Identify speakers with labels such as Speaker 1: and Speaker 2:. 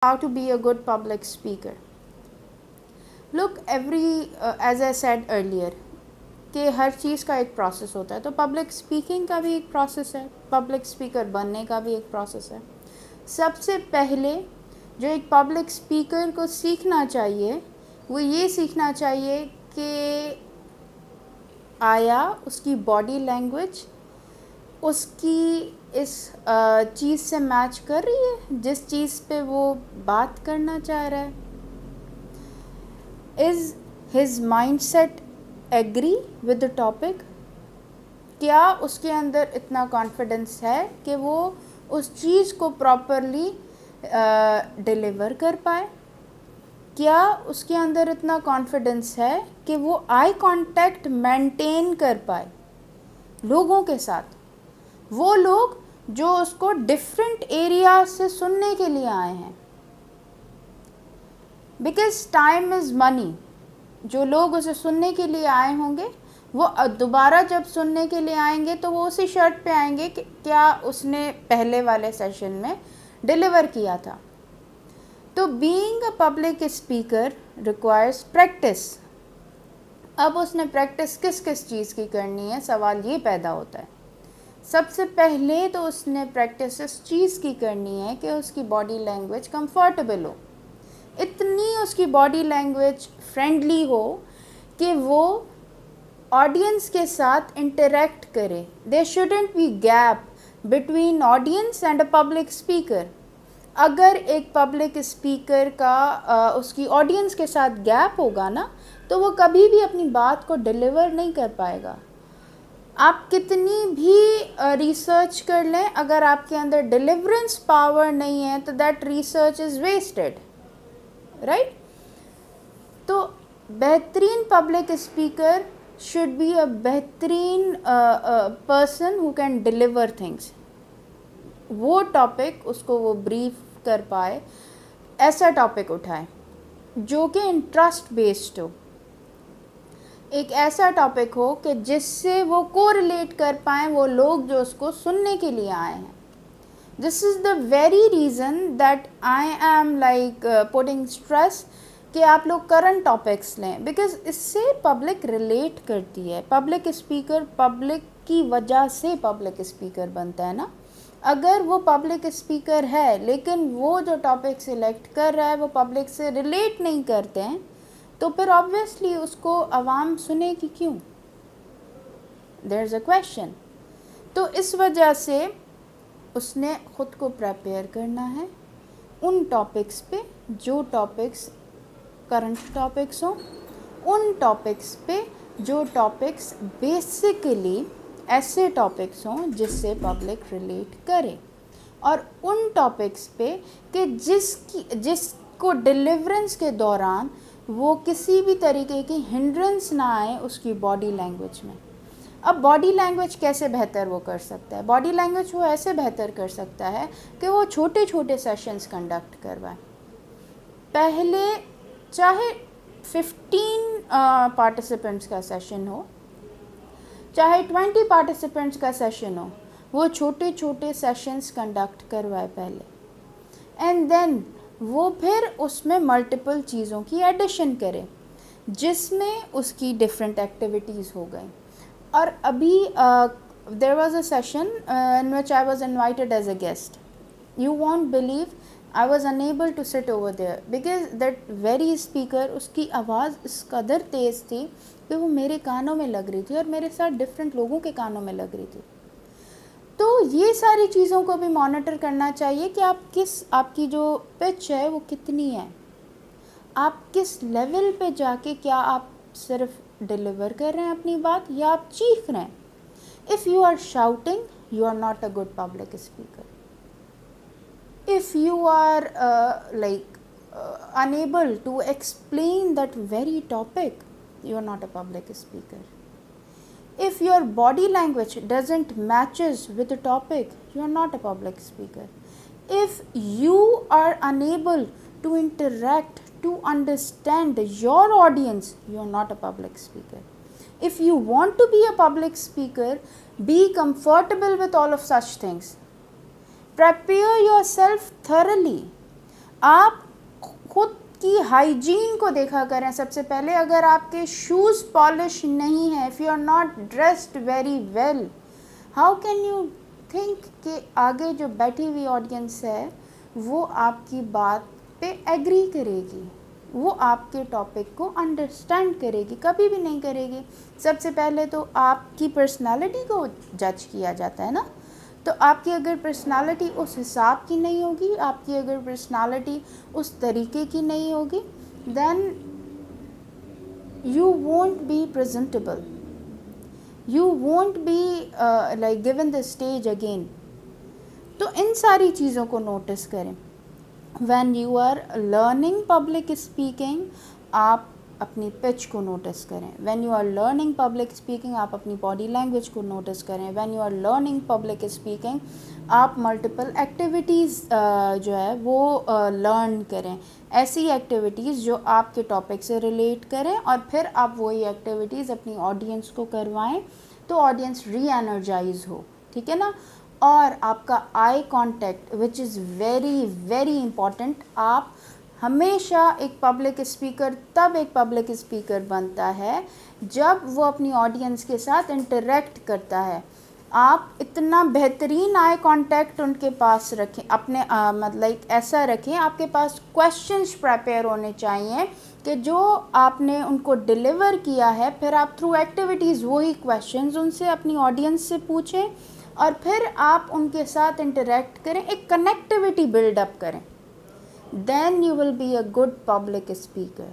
Speaker 1: how to be a good public speaker. Look, as I said earlier, کہ ہر چیز کا ایک پروسیس ہوتا ہے, تو پبلک اسپیکنگ کا بھی ایک پروسیس ہے, پبلک اسپیکر بننے کا بھی ایک پروسیس ہے. سب سے پہلے جو ایک پبلک اسپیکر کو سیکھنا چاہیے وہ یہ سیکھنا چاہیے کہ آیا اس کی باڈی لینگویج اس کی اس چیز سے میچ کر رہی ہے جس چیز پہ وہ بات کرنا چاہ رہا ہے. Is his mind set agree with the topic? کیا اس کے اندر اتنا کانفیڈنس ہے کہ وہ اس چیز کو پراپرلی ڈیلیور کر پائے؟ کیا اس کے اندر اتنا کانفیڈنس ہے کہ وہ آئی کانٹیکٹ مینٹین کر پائے لوگوں کے ساتھ, وہ لوگ جو اس کو ڈفرینٹ ایریا سے سننے کے لیے آئے ہیں؟ بیکاز ٹائم از منی. جو لوگ اسے سننے کے لیے آئے ہوں گے وہ دوبارہ جب سننے کے لیے آئیں گے تو وہ اسی شرط پہ آئیں گے کہ کیا اس نے پہلے والے سیشن میں ڈیلیور کیا تھا. تو being a public speaker requires practice. اب اس نے پریکٹس کس کس چیز کی کرنی ہے, سوال یہ پیدا ہوتا ہے. سب سے پہلے تو اس نے پریکٹس اس چیز کی کرنی ہے کہ اس کی باڈی لینگویج کمفرٹیبل ہو, اتنی اس کی باڈی لینگویج فرینڈلی ہو کہ وہ آڈینس کے ساتھ انٹریکٹ کرے. There shouldn't be gap between audience and a public speaker. اگر ایک پبلک اسپیکر کا اس کی آڈینس کے ساتھ گیپ ہوگا نا تو وہ کبھی بھی اپنی بات کو ڈیلیور نہیں کر پائے گا. آپ کتنی بھی ریسرچ کر لیں, اگر آپ کے اندر ڈیلیورنس پاور نہیں ہے تو that research is wasted, right? تو بہترین public speaker should be a بہترین person who can deliver things. وہ ٹاپک اس کو وہ بریف کر پائے, ایسا ٹاپک اٹھائے جو کہ انٹرسٹ بیسڈ ہو, ایک ایسا ٹاپک ہو کہ جس سے وہ کو ریلیٹ کر پائیں وہ لوگ جو اس کو سننے کے لیے آئے ہیں. This is the very reason that I am like putting stress کہ آپ لوگ کرنٹ ٹاپکس لیں, بیکاز اس سے پبلک ریلیٹ کرتی ہے. پبلک اسپیکر پبلک کی وجہ سے پبلک اسپیکر بنتا ہے نا. اگر وہ پبلک اسپیکر ہے لیکن وہ جو ٹاپک سلیکٹ کر رہا ہے وہ پبلک سے ریلیٹ نہیں کرتے ہیں تو پھر آبویسلی اس کو عوام سنے گی کیوں؟ دیر از اے کویشچن. تو اس وجہ سے اس نے خود کو پریپیئر کرنا ہے ان ٹاپکس پہ جو ٹاپکس کرنٹ ٹاپکس ہوں, ان ٹاپکس پہ جو ٹاپکس بیسیکلی ایسے ٹاپکس ہوں جس سے پبلک ریلیٹ کرے, اور ان ٹاپکس پہ کہ جس کو ڈیلیورنس کے دوران وہ کسی بھی طریقے کی ہنڈرنس نہ آئے اس کی باڈی لینگویج میں. اب باڈی لینگویج کیسے بہتر وہ کر سکتا ہے؟ باڈی لینگویج وہ ایسے بہتر کر سکتا ہے کہ وہ چھوٹے چھوٹے سیشنز کنڈکٹ کروائے. پہلے چاہے 15 پارٹیسپینٹس کا سیشن ہو, چاہے 20 پارٹیسپینٹس کا سیشن ہو, وہ چھوٹے چھوٹے سیشنز کنڈکٹ کروائے پہلے, اینڈ دین وہ پھر اس میں ملٹیپل چیزوں کی ایڈیشن کرے جس میں اس کی ڈفرینٹ ایکٹیویٹیز ہو گئیں. اور ابھی there was a session in which I was invited as a guest. You won't blue I was unable to sit over there because that very speaker اس کی آواز اس قدر تیز تھی کہ وہ میرے کانوں میں لگ رہی تھی اور میرے ساتھ ڈفرینٹ لوگوں کے کانوں میں لگ رہی تھی. تو یہ ساری چیزوں کو بھی مانیٹر کرنا چاہیے کہ آپ کی جو پچ ہے وہ کتنی ہے, آپ کس لیول پہ جا کے کیا آپ صرف ڈیلیور کر رہے ہیں اپنی بات یا آپ چیخ رہے ہیں. If you are shouting, you are not a good public speaker. If you are unable to explain that very topic, you are not a public speaker. If your body language doesn't matches with the topic, you are not a public speaker. If you are unable to interact, to understand your audience, you are not a public speaker. If you want to be a public speaker, be comfortable with all of such things. Prepare yourself thoroughly. آپ خود کی hygiene کو دیکھا کریں سب سے پہلے. اگر آپ کے شوز پالش نہیں ہیں, if you are not dressed very well, how can you think کہ آگے جو بیٹھی ہوئی آڈینس ہے وہ آپ کی بات پہ ایگری کرے گی, وہ آپ کے ٹاپک کو انڈرسٹینڈ کرے گی؟ کبھی بھی نہیں کرے گی. سب سے پہلے تو آپ کی پرسنالٹی کو جج کیا جاتا ہے نا. تو آپ کی اگر پرسنالٹی اس حساب کی نہیں ہوگی, آپ کی اگر پرسنالٹی اس طریقے کی نہیں ہوگی, then you won't be presentable, you won't be like given the stage again. تو ان ساری چیزوں کو نوٹس کریں. When you are learning public speaking, آپ اپنی پچ کو نوٹس کریں. When you are learning public speaking, آپ اپنی باڈی لینگویج کو نوٹس کریں. When you are learning public speaking, آپ ملٹیپل ایکٹیویٹیز جو ہے وہ لرن کریں. ایسی ایکٹیویٹیز جو آپ کے ٹاپک سے ریلیٹ کریں, اور پھر آپ وہی ایکٹیویٹیز اپنی آڈینس کو کروائیں تو آڈینس ری انرجائز ہو. ٹھیک ہے نا. اور آپ کا eye contact which is very very important. آپ ہمیشہ ایک پبلک اسپیکر تب ایک پبلک اسپیکر بنتا ہے جب وہ اپنی آڈینس کے ساتھ انٹریکٹ کرتا ہے. آپ اتنا بہترین آئی کانٹیکٹ ان کے پاس رکھیں, اپنے مطلب ایسا رکھیں, آپ کے پاس کویشچنس پریپیئر ہونے چاہیے کہ جو آپ نے ان کو ڈیلیور کیا ہے, پھر آپ تھرو ایکٹیویٹیز وہی کویشچنز ان سے اپنی آڈینس سے پوچھیں, اور پھر آپ ان کے ساتھ انٹریکٹ کریں, ایک کنیکٹیوٹی بلڈ اپ کریں. Then you will be a good public speaker.